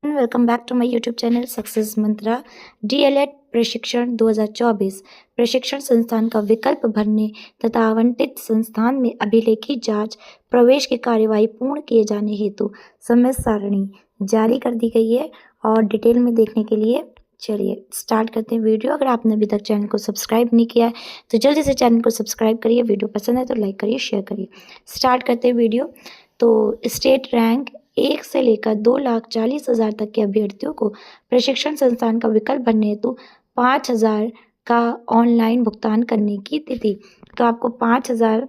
Welcome back to my YouTube channel success mantra. DElEd प्रशिक्षण 2024 प्रशिक्षण संस्थान का विकल्प भरने तथा आवंटित संस्थान में अभिलेखी जांच प्रवेश की कार्यवाही पूर्ण किए जाने हेतु समय सारणी जारी कर दी गई है और डिटेल में देखने के लिए चलिए स्टार्ट करते हैं वीडियो। अगर आपने अभी तक चैनल को सब्सक्राइब नहीं किया है तो जल्दी से चैनल को सब्सक्राइब करिए। वीडियो पसंद है तो लाइक करिए, शेयर करिए। स्टार्ट करते हैं वीडियो। तो स्टेट रैंक 1 से लेकर 2,40,000 तक के अभ्यर्थियों को प्रशिक्षण संस्थान का विकल्प भरने हेतु 5,000 का ऑनलाइन भुगतान करने की तिथि। तो आपको 5,000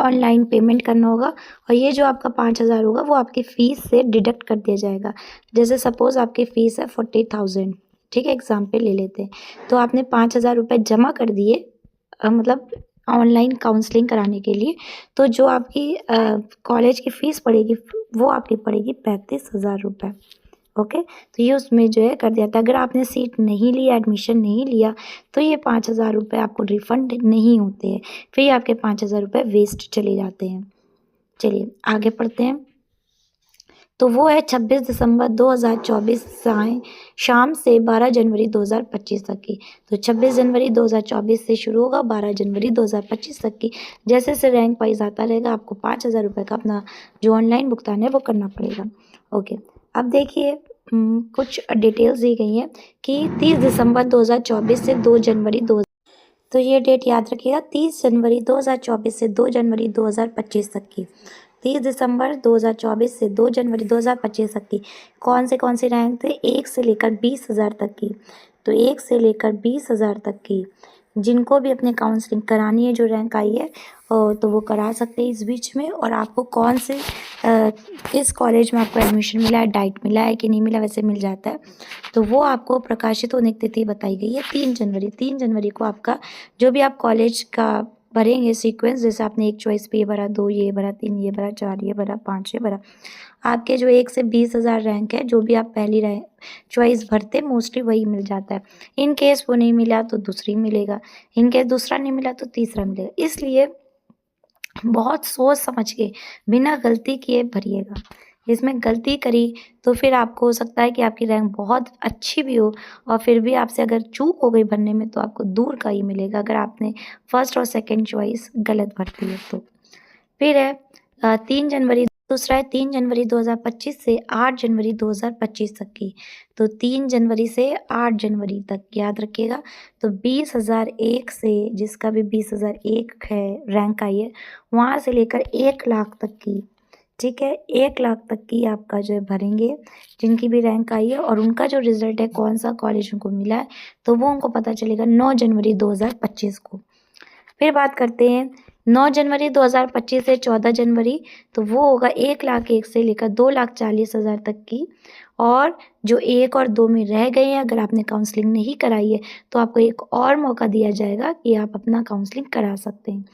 ऑनलाइन पेमेंट करना होगा और ये जो आपका 5,000 होगा वो आपकी फ़ीस से डिडक्ट कर दिया जाएगा। जैसे सपोज़ आपकी फ़ीस है 40,000, ठीक है, एग्जाम्पल ले लेते हैं। तो आपने 5,000 रुपये जमा कर दिए मतलब ऑनलाइन काउंसलिंग कराने के लिए। तो जो आपकी कॉलेज की फ़ीस पड़ेगी वो आपकी पड़ेगी 35,000 रुपये। ओके, तो ये उसमें जो है कर दिया था। अगर आपने सीट नहीं लिया, एडमिशन नहीं लिया, तो ये 5,000 रुपये आपको रिफ़ंड नहीं होते हैं, फिर आपके 5,000 रुपये वेस्ट चले जाते हैं। चलिए आगे पढ़ते हैं। तो वो है 26 दिसंबर 2024 शाम से 12 जनवरी 2025 तक की। तो 26 जनवरी 2024 से शुरू होगा, 12 जनवरी 2025 तक की। जैसे जैसे रैंक वाइज आता रहेगा आपको 5,000 रुपये का अपना जो ऑनलाइन भुगतान है वो करना पड़ेगा। ओके, अब देखिए कुछ डिटेल्स दी गई हैं कि 30 दिसंबर 2024 से 2 जनवरी तो ये डेट याद रखिएगा, 30 जनवरी 2024 से 2 जनवरी 2025 तक की। 30 दिसंबर 2024 से 2 जनवरी 2025 तक की कौन से रैंक थे? 1 से लेकर 20,000 तक की। तो 1 से लेकर 20,000 तक की जिनको भी अपने काउंसलिंग करानी है, जो रैंक आई है तो वो करा सकते हैं इस बीच में। और आपको कौन से किस कॉलेज में आपको एडमिशन मिला है, डाइट मिला है कि नहीं मिला, वैसे मिल जाता है। तो वो आपको प्रकाशित होने की तिथि बताई गई है 3 जनवरी। 3 जनवरी को आपका जो भी आप कॉलेज का भरेंगे सीक्वेंस, जैसे आपने एक चॉइस पे ये भरा, 2 ये भरा, 3 ये भरा, 4 ये भरा, 5 ये भरा, आपके जो 1 से 20,000 रैंक है, जो भी आप पहली रैंक चॉइस भरते मोस्टली वही मिल जाता है। इन केस वो नहीं मिला तो दूसरी मिलेगा, इन केस दूसरा नहीं मिला तो तीसरा मिलेगा। इसलिए बहुत सोच समझ के बिना गलती किए भरिएगा। इसमें गलती करी तो फिर आपको हो सकता है कि आपकी रैंक बहुत अच्छी भी हो और फिर भी आपसे अगर चूक हो गई भरने में तो आपको दूर का ही मिलेगा, अगर आपने फर्स्ट और सेकंड चॉइस गलत भरती है तो। फिर है 3 जनवरी, दूसरा है 3 जनवरी 2025 से 8 जनवरी 2025 तक की। तो 3 जनवरी से 8 जनवरी तक याद रखिएगा। तो 20,001 से जिसका भी 20,001 है रैंक आई है, वहाँ से लेकर 1 लाख तक की, ठीक है, 1 लाख तक की आपका जो है भरेंगे जिनकी भी रैंक आई है। और उनका जो रिज़ल्ट है कौन सा कॉलेज उनको मिला है तो वो उनको पता चलेगा 9 जनवरी 2025 को। फिर बात करते हैं 9 जनवरी 2025 से 14 जनवरी, तो वो होगा 1,01,000 से लेकर 2,40,000 तक की। और जो 1 और 2 में रह गए हैं, अगर आपने काउंसलिंग नहीं कराई है तो आपको एक और मौका दिया जाएगा कि आप अपना काउंसलिंग करा सकते हैं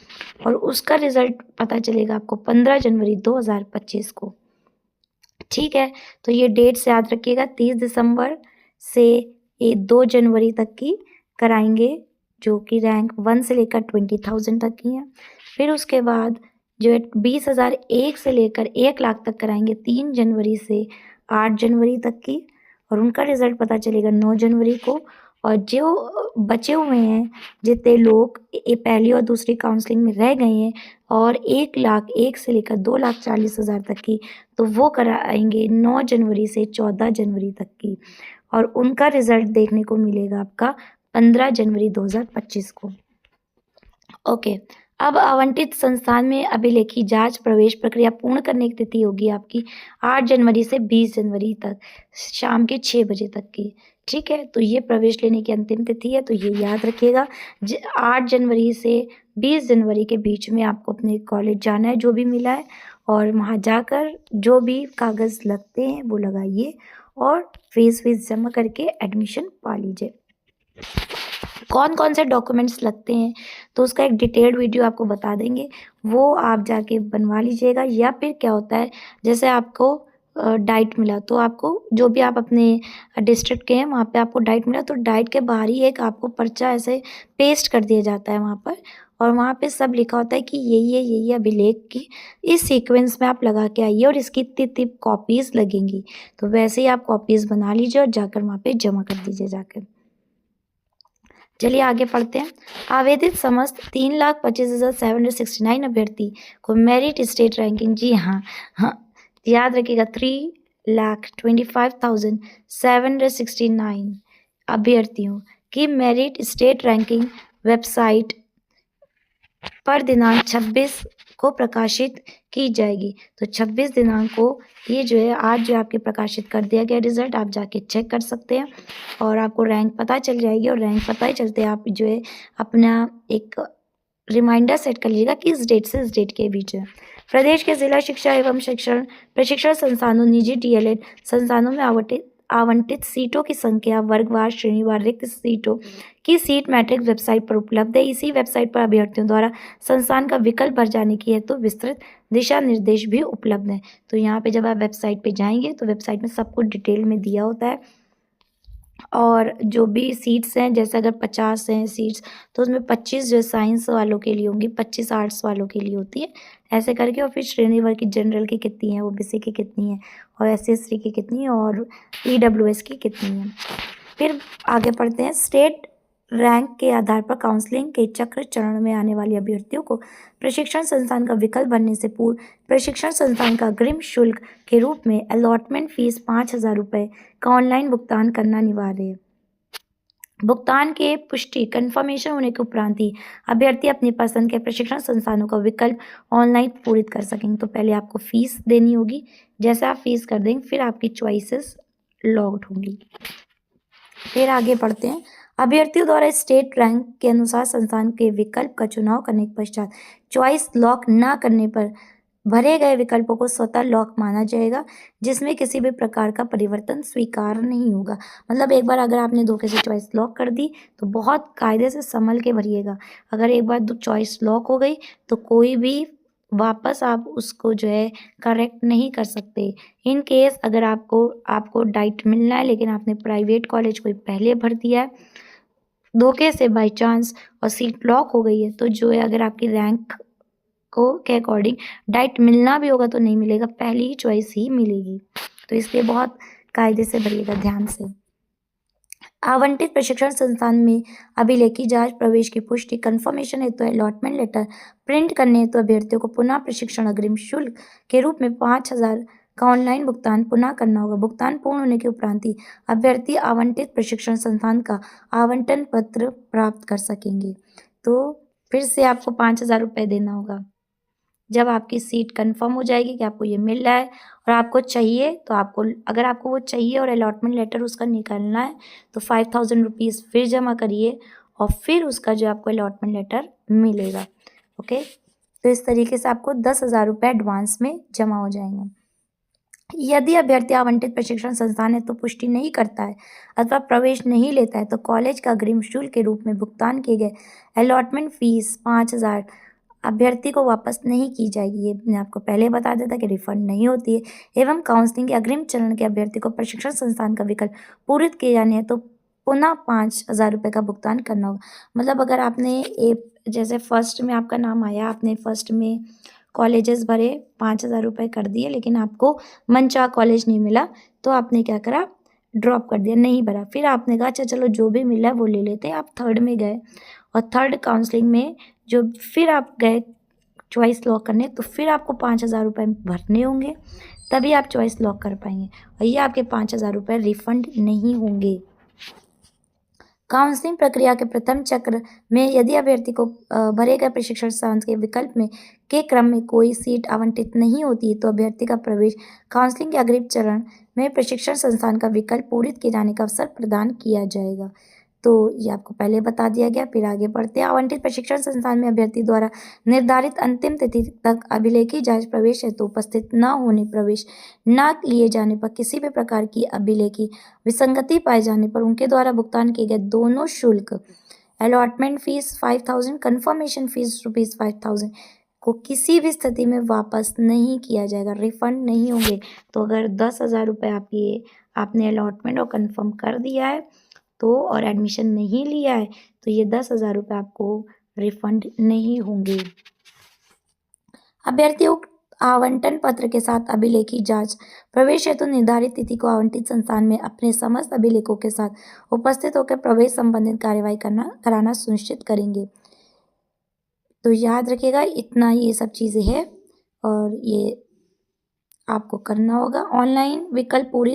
और उसका रिज़ल्ट पता चलेगा आपको 15 जनवरी 2025 को। ठीक है, तो ये डेट्स याद रखिएगा। 30 दिसंबर से 2 जनवरी तक की कराएंगे जो कि रैंक 1 से लेकर 20,000 तक की हैं। फिर उसके बाद जो है 20,001 से लेकर 1 लाख तक कराएंगे 3 जनवरी से 8 जनवरी तक की और उनका रिज़ल्ट पता चलेगा 9 जनवरी को। और जो बचे हुए हैं जितने लोग पहली और दूसरी काउंसलिंग में रह गए हैं और 1,01,000 से लेकर 2,40,000 तक की, तो वो कराएंगे 9 जनवरी से 14 जनवरी तक की और उनका रिज़ल्ट देखने को मिलेगा आपका 15 जनवरी 2025 को। ओके, अब आवंटित संस्थान में अभिलेखी जांच प्रवेश प्रक्रिया पूर्ण करने की तिथि होगी आपकी 8 जनवरी से 20 जनवरी तक शाम के 6 बजे तक की। ठीक है, तो ये प्रवेश लेने की अंतिम तिथि है, तो ये याद रखिएगा। 8 जनवरी से 20 जनवरी के बीच में आपको अपने कॉलेज जाना है जो भी मिला है और वहाँ जाकर जो भी कागज़ लगते हैं वो लगाइए और फीस जमा करके एडमिशन पा लीजिए। कौन कौन से डॉक्यूमेंट्स लगते हैं तो उसका एक डिटेल्ड वीडियो आपको बता देंगे, वो आप जाके बनवा लीजिएगा। या फिर क्या होता है, जैसे आपको डाइट मिला तो आपको जो भी आप अपने डिस्ट्रिक्ट के हैं वहाँ पे आपको डाइट मिला तो डाइट के बाहर ही एक आपको पर्चा ऐसे पेस्ट कर दिया जाता है वहाँ पर, और वहाँ पे सब लिखा होता है कि ये अभिलेख की इस सीक्वेंस में आप लगा के आइए और इसकी इतनी कॉपीज़ लगेंगी। तो वैसे ही आप कॉपीज़ बना लीजिए और जाकर वहाँ पे जमा कर दीजिए जाकर। चलिए आगे पढ़ते हैं। आवेदित समस्त 3,25,769 अभ्यर्थी को मेरिट स्टेट रैंकिंग, जी हाँ, याद रखिएगा 3,25,769 अभ्यर्थियों की मेरिट स्टेट रैंकिंग वेबसाइट पर दिनांक 26 को प्रकाशित की जाएगी। तो 26 दिनांक को ये जो है आज जो आपके प्रकाशित कर दिया गया रिजल्ट, आप जाके चेक कर सकते हैं और आपको रैंक पता चल जाएगी। और रैंक पता ही चलते आप जो है अपना एक रिमाइंडर सेट कर लीजिएगा कि इस डेट से इस डेट के बीच है। प्रदेश के जिला शिक्षा एवं प्रशिक्षण संस्थानों, निजी डीएलएड संस्थानों में आवंटित सीटों की संख्या वर्गवार, श्रेणीवार रिक्त सीटों की सीट मैट्रिक्स वेबसाइट पर उपलब्ध है। इसी वेबसाइट पर अभ्यर्थियों द्वारा संस्थान का विकल्प भर जाने की हेतु विस्तृत दिशा निर्देश भी उपलब्ध है। तो यहाँ पे जब आप वेबसाइट पे जाएंगे तो वेबसाइट में सब कुछ डिटेल में दिया होता है और जो भी सीट्स हैं, जैसे अगर 50 हैं सीट्स तो उसमें 25 जो साइंस वालों के लिए होंगी, 25 आर्ट्स वालों के लिए होती है, ऐसे करके। और फिर श्रेणीवार की जनरल की कितनी है, ओबीसी की कितनी है और एससी की कितनी है और ईडब्ल्यूएस की कितनी है। फिर आगे पढ़ते हैं। स्टेट रैंक के आधार पर काउंसलिंग के चक्र चरण में आने वाले अभ्यर्थियों को प्रशिक्षण संस्थान का विकल्प भरने से पूर्व प्रशिक्षण संस्थान का अग्रिम शुल्क के रूप में अलॉटमेंट फीस 5,000 रुपये का ऑनलाइन भुगतान करना अनिवार्य है। भुगतान के पुष्टि कन्फर्मेशन होने के उपरांत ही अभ्यर्थी अपनी पसंद के प्रशिक्षण संस्थानों का विकल्प ऑनलाइन पूरित कर सकेंगे। तो पहले आपको फीस देनी होगी, जैसे आप फीस कर देंगे फिर आपकी चॉइसेस लॉग्ड होंगी। फिर आगे बढ़ते हैं। अभ्यर्थियों द्वारा स्टेट रैंक के अनुसार संस्थान के विकल्प का चुनाव करने के पश्चात चॉइस लॉक न करने पर भरे गए विकल्पों को स्वतः लॉक माना जाएगा, जिसमें किसी भी प्रकार का परिवर्तन स्वीकार नहीं होगा। मतलब एक बार अगर आपने धोखे से चॉइस लॉक कर दी तो बहुत कायदे से संभल के भरिएगा। अगर एक बार चॉइस लॉक हो गई तो कोई भी वापस आप उसको जो है करेक्ट नहीं कर सकते। इन केस अगर आपको डाइट मिलना है लेकिन आपने प्राइवेट कॉलेज कोई पहले भर दिया है, धोखे से बाय चांस और सीट लॉक हो गई है, तो जो है अगर आपकी रैंक के अकॉर्डिंग डाइट मिलना भी होगा तो नहीं मिलेगा, पहली ही चॉइस ही मिलेगी। तो इसलिए बहुत कायदे से भरिएगा, ध्यान से। आवंटित प्रशिक्षण संस्थान में अभिलेखी जांच, प्रवेश की पुष्टि, कंफर्मेशन हेतु अलॉटमेंट लेटर प्रिंट करने हेतु अभ्यर्थियों को पुनः प्रशिक्षण अग्रिम शुल्क के रूप में 5,000 का ऑनलाइन भुगतान पुनः करना होगा। भुगतान पूर्ण होने के उपरांत ही अभ्यर्थी आवंटित प्रशिक्षण संस्थान का आवंटन पत्र प्राप्त कर सकेंगे। तो फिर से आपको 5,000 रुपये देना होगा। जब आपकी सीट कंफर्म हो जाएगी कि आपको ये मिल रहा है और आपको चाहिए, तो अगर आपको वो चाहिए और अलॉटमेंट लेटर उसका निकालना है तो 5,000 रुपीज़ फिर जमा करिए और फिर उसका जो आपको अलॉटमेंट लेटर मिलेगा। ओके, तो इस तरीके से आपको 10,000 रुपये एडवांस में जमा हो जाएंगे। यदि अभ्यर्थी आवंटित प्रशिक्षण संस्थान है तो पुष्टि नहीं करता है अथवा प्रवेश नहीं लेता है तो कॉलेज का अग्रिम शुल्क के रूप में भुगतान किए गए अलॉटमेंट फीस 5,000 अभ्यर्थी को वापस नहीं की जाएगी। ये मैं आपको पहले बता देता कि रिफंड नहीं होती है। एवं काउंसलिंग के अग्रिम चरण के अभ्यर्थी को प्रशिक्षण संस्थान का विकल्प पूरित किए जाने हैं तो पुनः 5,000 रुपये का भुगतान करना होगा। मतलब अगर आपने जैसे फर्स्ट में आपका नाम आया, आपने फर्स्ट में कॉलेजेस भरे, 5,000 रुपये कर दिए, लेकिन आपको मनचाहा कॉलेज नहीं मिला तो आपने क्या करा, ड्रॉप कर दिया, नहीं भरा। फिर आपने कहा अच्छा चलो जो भी मिला है वो ले लेते हैं। आप थर्ड में गए और थर्ड काउंसलिंग में जो फिर आप गए चॉइस लॉक करने, तो फिर आपको 5,000 रुपये भरने होंगे, तभी आप चॉइस लॉक कर पाएंगे और ये आपके 5,000 रुपये रिफंड नहीं होंगे। काउंसलिंग प्रक्रिया के प्रथम चक्र में यदि अभ्यर्थी को भरे गए प्रशिक्षण संस्थान के विकल्प में के क्रम में कोई सीट आवंटित नहीं होती है तो अभ्यर्थी का प्रवेश काउंसलिंग के अग्रिम चरण में प्रशिक्षण संस्थान का विकल्प पूरित किए जाने का अवसर प्रदान किया जाएगा। तो ये आपको पहले बता दिया गया। फिर आगे बढ़ते हैं। आवंटित प्रशिक्षण संस्थान में अभ्यर्थी द्वारा निर्धारित अंतिम तिथि तक अभिलेखी जांच प्रवेश हेतु उपस्थित न होने, प्रवेश न लिए जाने पर, किसी भी प्रकार की अभिलेखी विसंगति पाए जाने पर उनके द्वारा भुगतान किए गए दोनों शुल्क, अलॉटमेंट फीस 5,000, कन्फर्मेशन फीस ₹5,000 को किसी भी स्थिति में वापस नहीं किया जाएगा, रिफंड नहीं होंगे। तो अगर 10,000 रुपये आपने अलॉटमेंट और कन्फर्म कर दिया है तो और एडमिशन नहीं लिया है तो ये 10,000 रुपये आपको रिफंड नहीं होंगे। अभ्यर्थियों आवंटन पत्र के साथ अभिलेखी जांच प्रवेश हेतु निर्धारित तिथि को आवंटित संस्थान में अपने समस्त अभिलेखों के साथ उपस्थित होकर प्रवेश संबंधित कार्यवाही कराना सुनिश्चित करेंगे। तो याद रखिएगा, इतना ये सब चीज़ें हैं और ये आपको करना होगा। ऑनलाइन विकल्प पूरी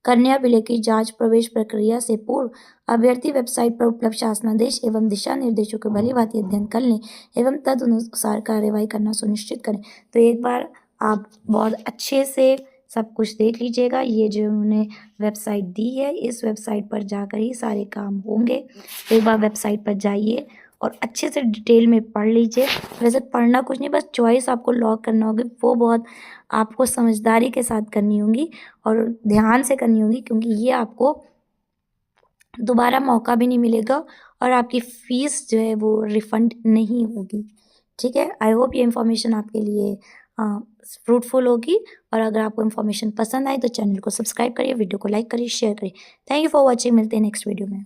करने अभिलेखी जांच प्रवेश प्रक्रिया से पूर्व अभ्यर्थी वेबसाइट पर उपलब्ध शासनादेश एवं दिशा निर्देशों के भलीभांति अध्ययन कर लें एवं तदनुसार कार्यवाही करना सुनिश्चित करें। तो एक बार आप बहुत अच्छे से सब कुछ देख लीजिएगा। ये जो उन्होंने वेबसाइट दी है, इस वेबसाइट पर जाकर ही सारे काम होंगे। एक बार वेबसाइट पर जाइए और अच्छे से डिटेल में पढ़ लीजिए। वैसे पढ़ना कुछ नहीं, बस चॉइस आपको लॉक करना होगी, वो बहुत आपको समझदारी के साथ करनी होगी और ध्यान से करनी होगी, क्योंकि ये आपको दोबारा मौका भी नहीं मिलेगा और आपकी फ़ीस जो है वो रिफ़ंड नहीं होगी। ठीक है, आई होप ये इन्फॉर्मेशन आपके लिए फ्रूटफुल होगी। और अगर आपको इन्फॉर्मेशन पसंद आए तो चैनल को सब्सक्राइब करिए, वीडियो को लाइक करिए, शेयर करिए। Thank you for watching. मिलते हैं नेक्स्ट वीडियो में।